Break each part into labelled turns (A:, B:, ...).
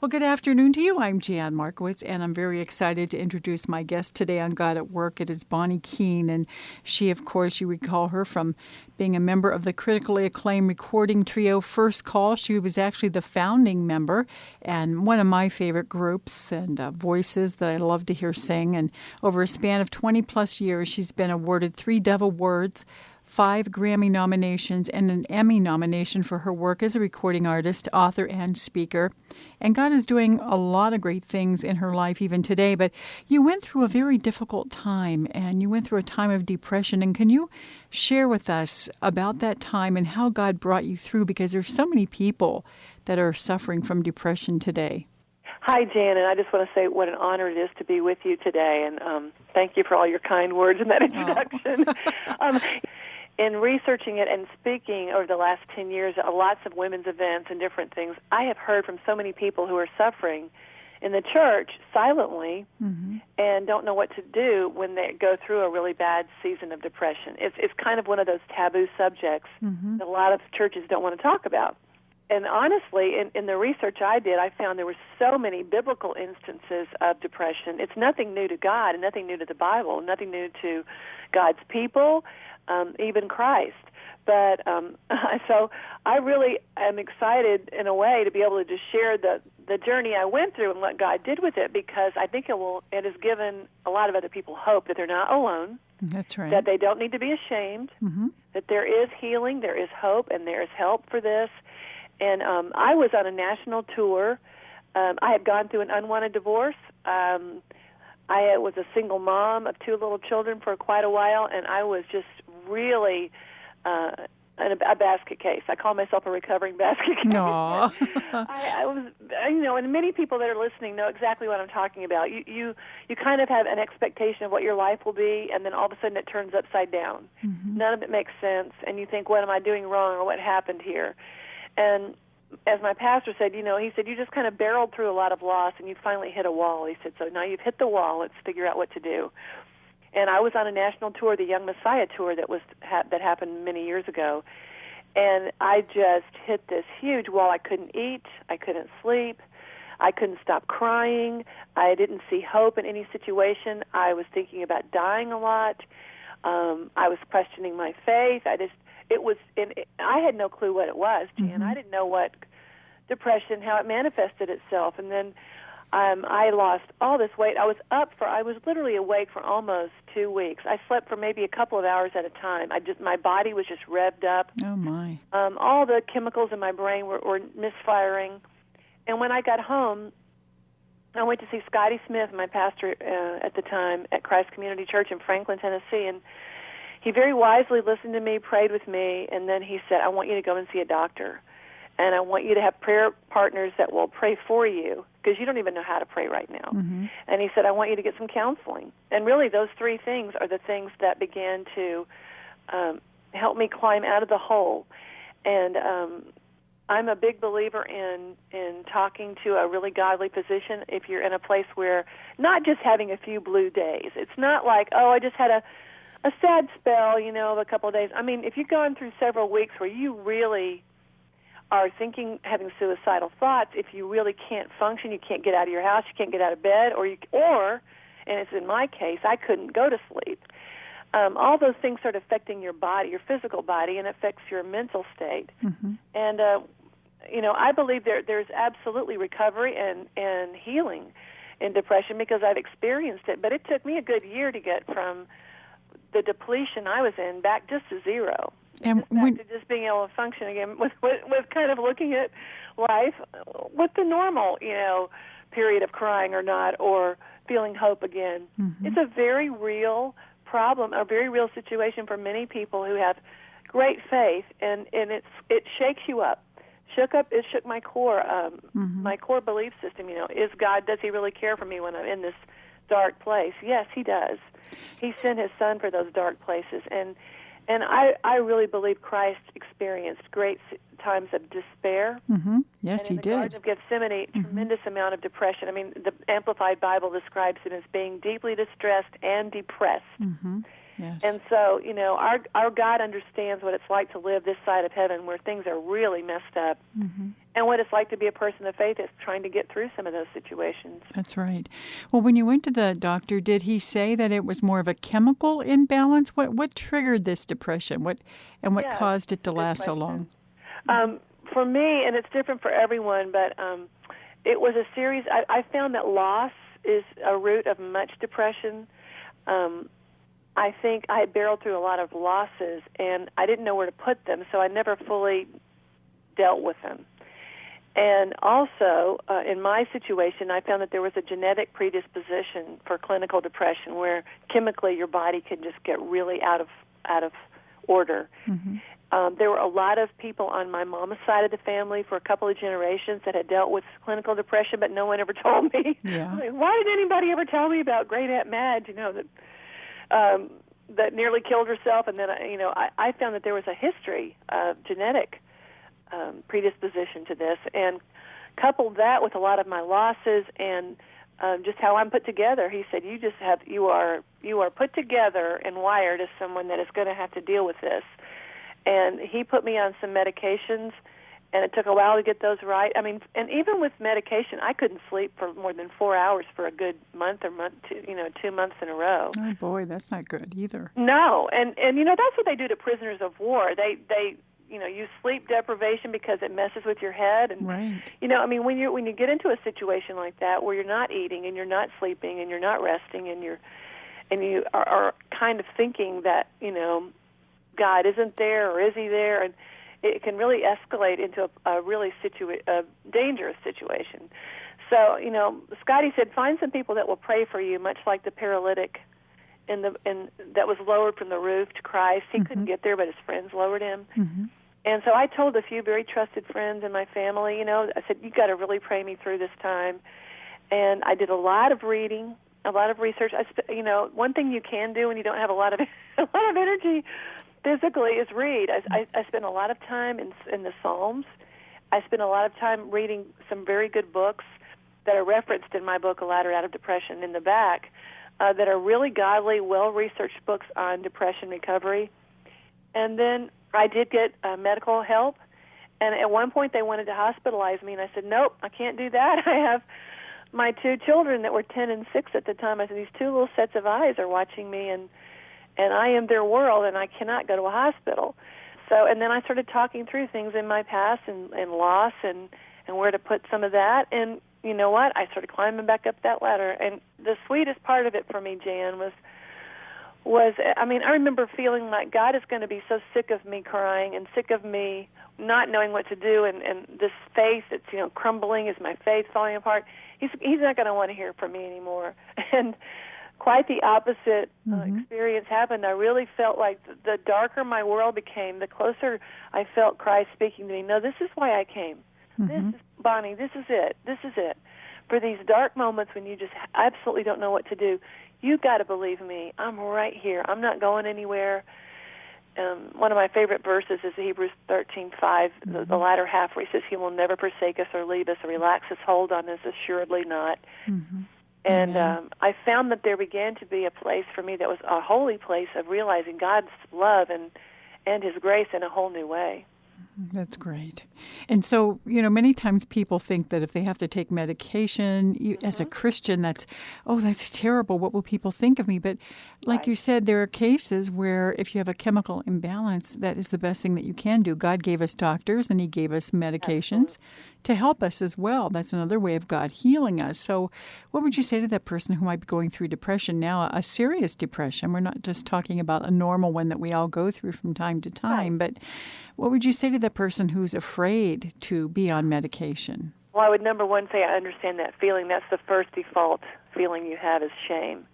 A: Well, good afternoon to you. I'm Jan Markowitz, and I'm very excited to introduce my guest today on God at Work. It is Bonnie Keene, and she, of course, you recall her from being a member of the critically acclaimed recording trio First Call. She was actually the founding member and one of my favorite groups and voices that I love to hear sing. And over a span of 20-plus years, she's been awarded 3 Dove Awards, 5 Grammy nominations, and an Emmy nomination for her work as a recording artist, author, and speaker. And God is doing a lot of great things in her life even today. But you went through a very difficult time, and you went through a time of depression. And can you share with us about that time and how God brought you through? Because there's so many people that are suffering from depression today.
B: Hi, Jan, and I just want to say what an honor it is to be with you today. And thank you for all your kind words in that introduction. In researching it and speaking over the last 10 years at lots of women's events and different things, I have heard from so many people who are suffering in the church silently and don't know what to do when they go through a really bad season of depression. It's kind of one of those taboo subjects that a lot of churches don't want to talk about. And honestly, in the research I did, I found there were so many biblical instances of depression. It's nothing new to God and nothing new to the Bible, nothing new to God's people, even Christ. But so I really am excited in a way to be able to just share the journey I went through and what God did with it, because I think it has given a lot of other people hope that they're not alone.
A: That's right.
B: That they don't need to be ashamed, that there is healing, there is hope, and there is help for this. And I was on a national tour. I had gone through an unwanted divorce. I was a single mom of 2 little children for quite a while, and I was just really a basket case. I call myself a recovering basket case.
A: Aww.
B: I was, and many people that are listening know exactly what I'm talking about. You kind of have an expectation of what your life will be, and then all of a sudden it turns upside down. None of it makes sense, and you think, what am I doing wrong, or what happened here? And as my pastor said, he said, you just kind of barreled through a lot of loss, and you finally hit a wall. He said, so now you've hit the wall, let's figure out what to do. And I was on a national tour, the Young Messiah tour that happened many years ago, and I just hit this huge wall. I couldn't eat, I couldn't sleep, I couldn't stop crying, I didn't see hope in any situation. I was thinking about dying a lot. I was questioning my faith. I had no clue what it was, Jan. I didn't know what depression, how it manifested itself. And then I lost all this weight. I was literally awake for almost 2 weeks. I slept for maybe a couple of hours at a time. My body was just revved up.
A: Oh, my.
B: All the chemicals in my brain were misfiring. And when I got home, I went to see Scotty Smith, my pastor at the time, at Christ Community Church in Franklin, Tennessee, and he very wisely listened to me, prayed with me, and then he said, I want you to go and see a doctor, and I want you to have prayer partners that will pray for you, because you don't even know how to pray right now. And he said, I want you to get some counseling. And really those 3 things are the things that began to help me climb out of the hole. And I'm a big believer in talking to a really godly physician if you're in a place where, not just having a few blue days. It's not like, I just had a sad spell, of a couple of days. I mean, if you've gone through several weeks where you really are having suicidal thoughts, if you really can't function, you can't get out of your house, you can't get out of bed, or and it's in my case, I couldn't go to sleep. All those things start affecting your body, your physical body, and affects your mental state. And, I believe there's absolutely recovery and healing in depression, because I've experienced it. But it took me a good year to get from the depletion I was in back just to zero, and back to just being able to function again with kind of looking at life with the normal, period of crying or not, or feeling hope again. It's a very real problem, a very real situation for many people who have great faith, and it shakes you up. It shook my core, my core belief system. Does He really care for me when I'm in this dark place? Yes, He does. He sent His Son for those dark places, and I really believe Christ experienced great times of despair.
A: Yes,
B: and
A: He
B: in the
A: did.
B: Garden of Gethsemane, tremendous amount of depression. I mean, the Amplified Bible describes Him as being deeply distressed and depressed.
A: Yes.
B: And so, our God understands what it's like to live this side of heaven, where things are really messed up. and what it's like to be a person of faith that's trying to get through some of those situations.
A: That's right. Well, when you went to the doctor, did he say that it was more of a chemical imbalance? What triggered this depression? What
B: Yes,
A: caused it to
B: good
A: last so
B: question.
A: long?
B: For me, and it's different for everyone, but it was a series. I found that loss is a root of much depression. I think I had barreled through a lot of losses, and I didn't know where to put them, so I never fully dealt with them. And also, in my situation, I found that there was a genetic predisposition for clinical depression, where chemically your body can just get really out of order.
A: Mm-hmm.
B: There were a lot of people on my mom's side of the family for a couple of generations that had dealt with clinical depression, but no one ever told me.
A: Yeah.
B: Like, why did anybody ever tell me about Great Aunt Madge? That nearly killed herself, and then I found that there was a history of genetic predisposition to this, and coupled that with a lot of my losses and just how I'm put together. He said, you are put together and wired as someone that is going to have to deal with this. And he put me on some medications, and it took a while to get those right. I mean, and even with medication, I couldn't sleep for more than 4 hours for a good month or 2 months in a row.
A: Oh boy, that's not good either.
B: No, and that's what they do to prisoners of war. They use sleep deprivation because it messes with your head. And
A: right.
B: when you get into a situation like that where you're not eating and you're not sleeping and you're not resting and you are kind of thinking that God isn't there, or is he there? And it can really escalate into a really dangerous situation. So, Scotty said, find some people that will pray for you, much like the paralytic that was lowered from the roof to Christ. He couldn't get there, but his friends lowered him.
A: Mm-hmm.
B: And so I told a few very trusted friends in my family, I said, you got to really pray me through this time. And I did a lot of reading, a lot of research. One thing you can do when you don't have a lot of energy physically is read. I spent a lot of time in the Psalms. I spent a lot of time reading some very good books that are referenced in my book, A Ladder Out of Depression, in the back, that are really godly, well-researched books on depression recovery. And then I did get medical help. And at one point they wanted to hospitalize me, and I said, nope, I can't do that. I have my 2 children that were 10 and 6 at the time. I said, these 2 little sets of eyes are watching me, and I am their world, and I cannot go to a hospital. So, and then I started talking through things in my past and loss and where to put some of that. And you know what? I started climbing back up that ladder. And the sweetest part of it for me, Jan, I remember feeling like God is going to be so sick of me crying and sick of me not knowing what to do, and this faith that's, crumbling. Is my faith falling apart? He's not going to want to hear from me anymore. And quite the opposite experience happened. I really felt like the darker my world became, the closer I felt Christ speaking to me. No, this is why I came. This is, Bonnie, this is it. This is it. For these dark moments when you just absolutely don't know what to do, you got to believe me. I'm right here. I'm not going anywhere. One of my favorite verses is Hebrews 13:5, the latter half, where he says, he will never forsake us or leave us or relax his hold on us, assuredly not. Mm-hmm. And I found that there began to be a place for me that was a holy place of realizing God's love and his grace in a whole new way.
A: That's great. And so, many times people think that if they have to take medication, as a Christian, that's terrible. What will people think of me? But like you said, there are cases where if you have a chemical imbalance, that is the best thing that you can do. God gave us doctors and he gave us medications to help us as well. That's another way of God healing us. So what would you say to that person who might be going through depression now, a serious depression? We're not just talking about a normal one that we all go through from time to time, but what would you say to that person who's afraid to be on medication?
B: Well, I would, number one, say I understand that feeling. That's the first default feeling you have is shame.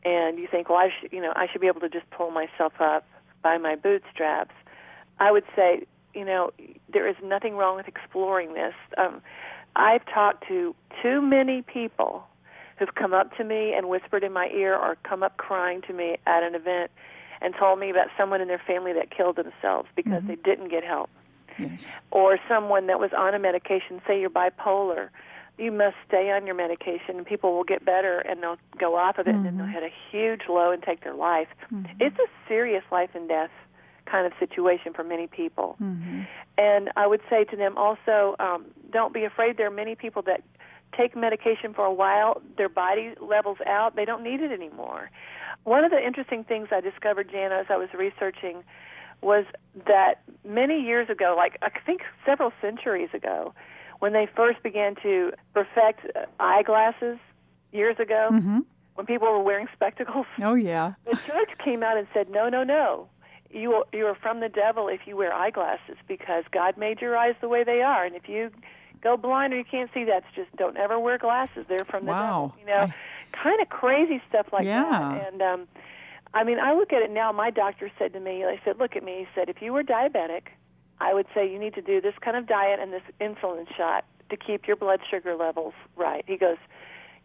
B: And you think, well, I should be able to just pull myself up by my bootstraps. I would say, there is nothing wrong with exploring this. I've talked to too many people who've come up to me and whispered in my ear or come up crying to me at an event and told me about someone in their family that killed themselves because they didn't get help.
A: Yes.
B: Or someone that was on a medication, say you're bipolar. You must stay on your medication and people will get better and they'll go off of it and then they'll hit a huge low and take their life. It's a serious life and death kind of situation for many people.
A: Mm-hmm.
B: And I would say to them also, don't be afraid. There are many people that take medication for a while, their body levels out, they don't need it anymore. One of the interesting things I discovered, Jana, as I was researching, was that many years ago, like I think several centuries ago, when they first began to perfect eyeglasses years ago,
A: Mm-hmm.
B: when people were wearing spectacles,
A: Oh, yeah.
B: the church came out and said, no, no, no. You are from the devil if you wear eyeglasses, because God made your eyes the way they are. And if you go blind or you can't see, that's just, don't ever wear glasses. They're from the
A: Wow.
B: devil. Kind of crazy stuff like
A: Yeah.
B: that. And, I look at it now. My doctor said to me, they said, look at me. He said, if you were diabetic, I would say you need to do this kind of diet and this insulin shot to keep your blood sugar levels right. He goes,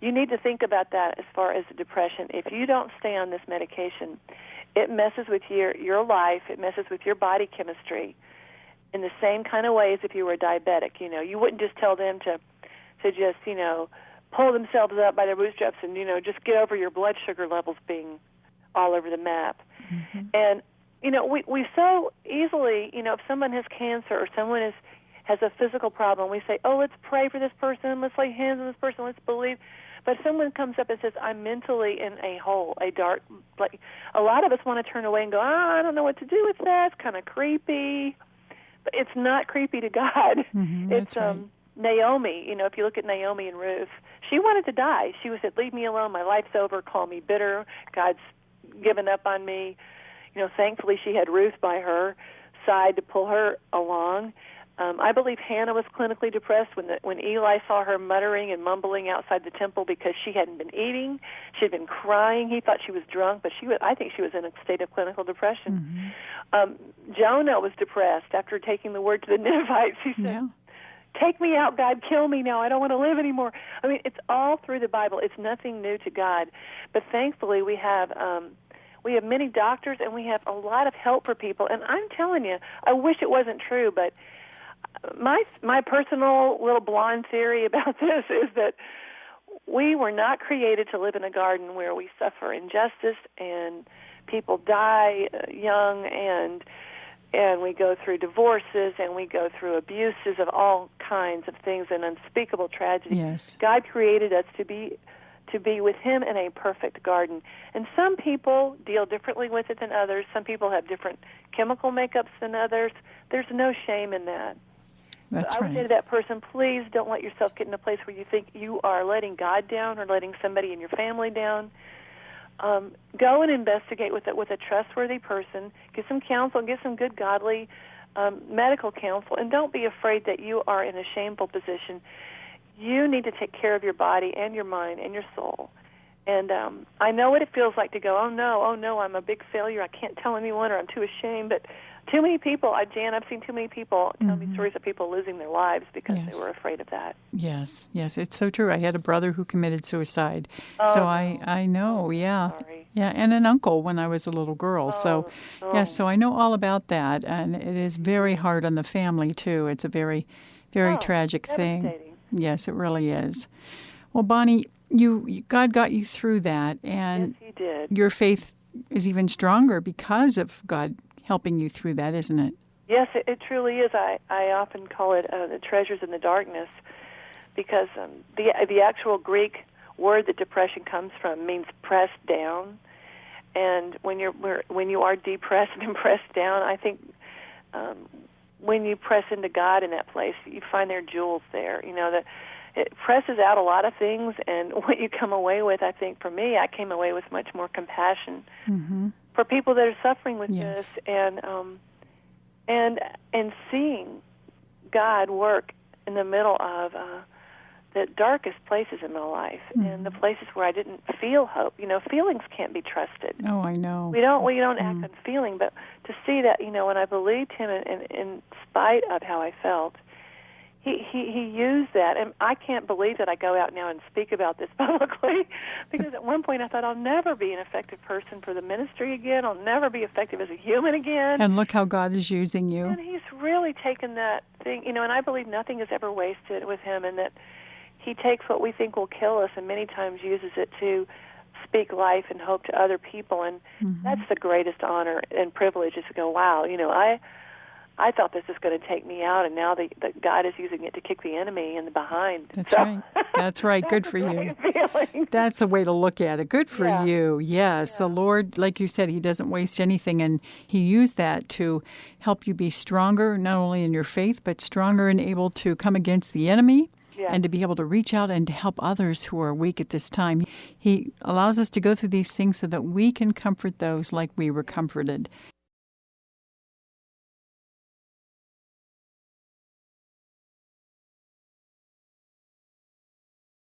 B: you need to think about that as far as the depression. If you don't stay on this medication, it messes with your life. It messes with your body chemistry in the same kind of way as if you were a diabetic. You wouldn't just tell them to just, pull themselves up by their bootstraps and, just get over your blood sugar levels being all over the map.
A: Mm-hmm.
B: And, we so easily, if someone has cancer or someone has a physical problem, we say, oh, let's pray for this person, let's lay hands on this person, let's believe. But if someone comes up and says, I'm mentally in a hole, a dark, like a lot of us want to turn away and go, I don't know what to do with that. It's kind of creepy. But it's not creepy to God.
A: Mm-hmm,
B: it's
A: that's right.
B: Naomi. If you look at Naomi and Ruth, she wanted to die. She said, leave me alone. My life's over. Call me bitter. God's given up on me. Thankfully she had Ruth by her side to pull her along. I believe Hannah was clinically depressed when Eli saw her muttering and mumbling outside the temple because she hadn't been eating. She had been crying. He thought she was drunk, but I think she was in a state of clinical depression.
A: Mm-hmm.
B: Jonah was depressed after taking the word to the Ninevites. He said,
A: Yeah.
B: take me out, God, kill me now. I don't want to live anymore. It's all through the Bible. It's nothing new to God. But thankfully we have many doctors and we have a lot of help for people. And I'm telling you, I wish it wasn't true, but my personal little blonde theory about this is that we were not created to live in a garden where we suffer injustice and people die young and we go through divorces and we go through abuses of all kinds of things and unspeakable tragedy.
A: Yes.
B: God created us to be with Him in a perfect garden. And some people deal differently with it than others. Some people have different chemical makeups than others. There's no shame in that.
A: That's
B: I would say to that person, please don't let yourself get in a place where you think you are letting God down or letting somebody in your family down. Go and investigate with a trustworthy person. Get some counsel, get some good godly medical counsel, and don't be afraid that you are in a shameful position. You need to take care of your body and your mind and your soul. And I know what it feels like to go, oh no, I'm a big failure. I can't tell anyone or I'm too ashamed. But too many people, Jan, I've seen too many people tell me stories of people losing their lives because they were afraid of that.
A: Yes, it's so true. I had a brother who committed suicide. So
B: no.
A: I know, yeah.
B: Sorry.
A: Yeah, and an uncle when I was a little girl. So I know all about that. And it is very hard on the family, too. It's a very, very tragic thing. Yes, it really is. Well, Bonnie, God got you through that, and
B: yes, He did.
A: Your faith is even stronger because of God helping you through that, isn't it?
B: Yes, it truly is. I often call it the treasures in the darkness because the actual Greek word that depression comes from means pressed down, and when you are depressed and pressed down, I think when you press into God in that place, you find there jewels there. That it presses out a lot of things, and what you come away with, I think, for me, I came away with much more compassion for people that are suffering with this, and seeing God work in the middle of the darkest places in my life, and the places where I didn't feel hope. Feelings can't be trusted.
A: Oh, I know.
B: We don't act on feeling, but to see that, when I believed Him in spite of how I felt, He used that, and I can't believe that I go out now and speak about this publicly, because at one point I thought I'll never be an effective person for the ministry again. I'll never be effective as a human again.
A: And look how God is using you.
B: And He's really taken that thing, and I believe nothing is ever wasted with Him, and that He takes what we think will kill us and many times uses it to speak life and hope to other people, and that's the greatest honor and privilege, is to go, wow, I thought this was going to take me out, and now that God is using it to kick the enemy in the behind.
A: That's right. That's right. Good for you.
B: Feeling.
A: That's the way to look at it. Good for you. Yes. The Lord, like you said, He doesn't waste anything, and He used that to help you be stronger, not only in your faith, but stronger and able to come against the enemy.
B: Yeah.
A: And to be able to reach out and to help others who are weak at this time. He allows us to go through these things so that we can comfort those like we were comforted.